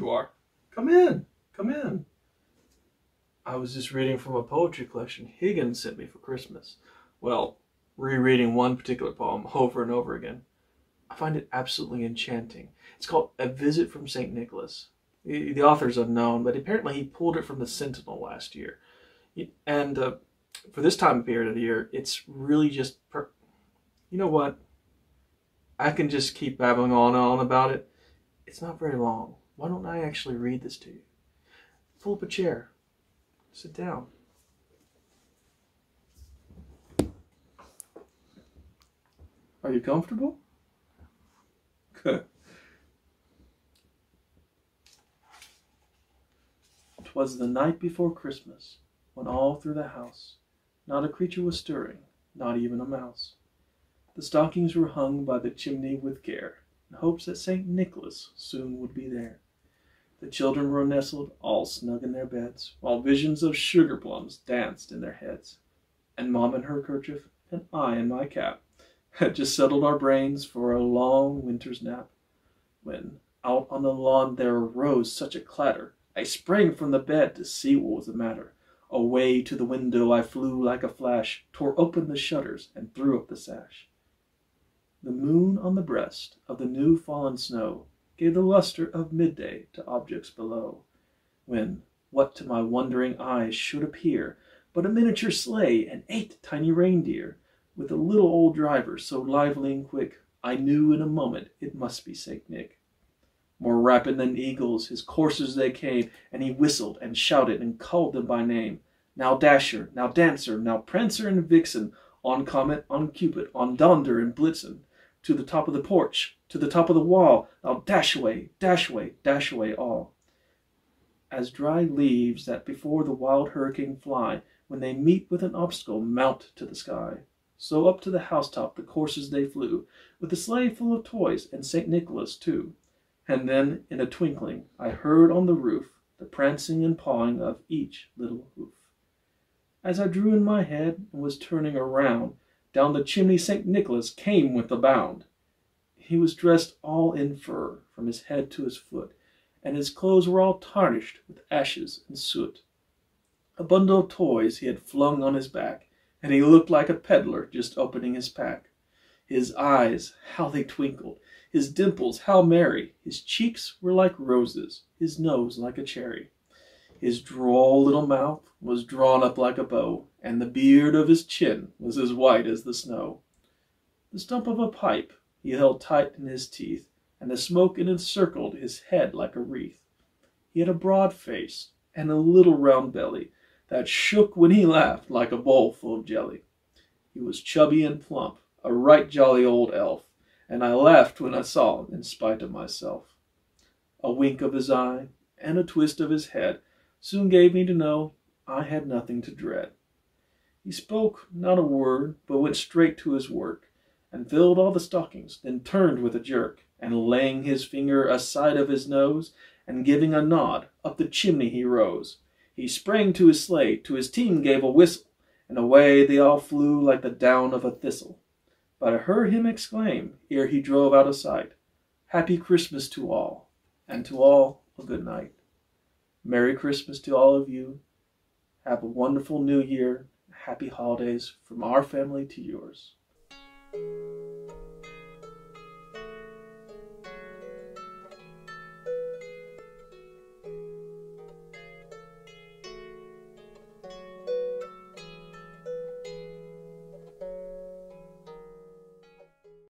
you are. Come in, come in. I was just reading from a poetry collection Higgins sent me for Christmas. Well, rereading one particular poem over and over again. I find it absolutely enchanting. It's called A Visit from St. Nicholas. The author's unknown, but apparently he pulled it from the Sentinel last year. And for this time period of the year, it's really just... You know what? I can just keep babbling on and on about it. It's not very long. Why don't I actually read this to you? Pull up a chair. Sit down. Are you comfortable? Good. 'Twas the night before Christmas, when all through the house not a creature was stirring, not even a mouse. The stockings were hung by the chimney with care, in hopes that St. Nicholas soon would be there. The children were nestled all snug in their beds, while visions of sugar plums danced in their heads. And Mom in her kerchief, and I in my cap, had just settled our brains for a long winter's nap, when out on the lawn there arose such a clatter, I sprang from the bed to see what was the matter. Away to the window I flew like a flash, tore open the shutters, and threw up the sash. The moon on the breast of the new fallen snow gave the luster of midday to objects below, when what to my wondering eyes should appear but a miniature sleigh and 8 tiny reindeer, with a little old driver so lively and quick, I knew in a moment it must be St. Nick. More rapid than eagles his coursers they came, and he whistled and shouted and called them by name. Now Dasher, now Dancer, now Prancer and Vixen, on Comet, on Cupid, on Donder and Blitzen, to the top of the porch, to the top of the wall, now dash away, dash away, dash away all. As dry leaves that before the wild hurricane fly, when they meet with an obstacle, mount to the sky, so up to the housetop the coursers they flew, with the sleigh full of toys, and St. Nicholas too. And then, in a twinkling, I heard on the roof the prancing and pawing of each little hoof. As I drew in my head and was turning around, down the chimney St. Nicholas came with a bound. He was dressed all in fur, from his head to his foot, and his clothes were all tarnished with ashes and soot. A bundle of toys he had flung on his back, and he looked like a peddler just opening his pack. His eyes, how they twinkled! His dimples, how merry! His cheeks were like roses, his nose like a cherry. His droll little mouth was drawn up like a bow, and the beard of his chin was as white as the snow. The stump of a pipe he held tight in his teeth, and the smoke encircled his head like a wreath. He had a broad face and a little round belly that shook when he laughed like a bowl full of jelly. He was chubby and plump, a right jolly old elf, and I laughed when I saw him in spite of myself. A wink of his eye and a twist of his head soon gave me to know I had nothing to dread. He spoke not a word, but went straight to his work, and filled all the stockings, then turned with a jerk, and laying his finger aside of his nose, and giving a nod, up the chimney he rose. He sprang to his sleigh, to his team gave a whistle, and away they all flew like the down of a thistle. But I heard him exclaim, ere he drove out of sight, Happy Christmas to all, and to all a good night. Merry Christmas to all of you. Have a wonderful New Year. Happy holidays from our family to yours.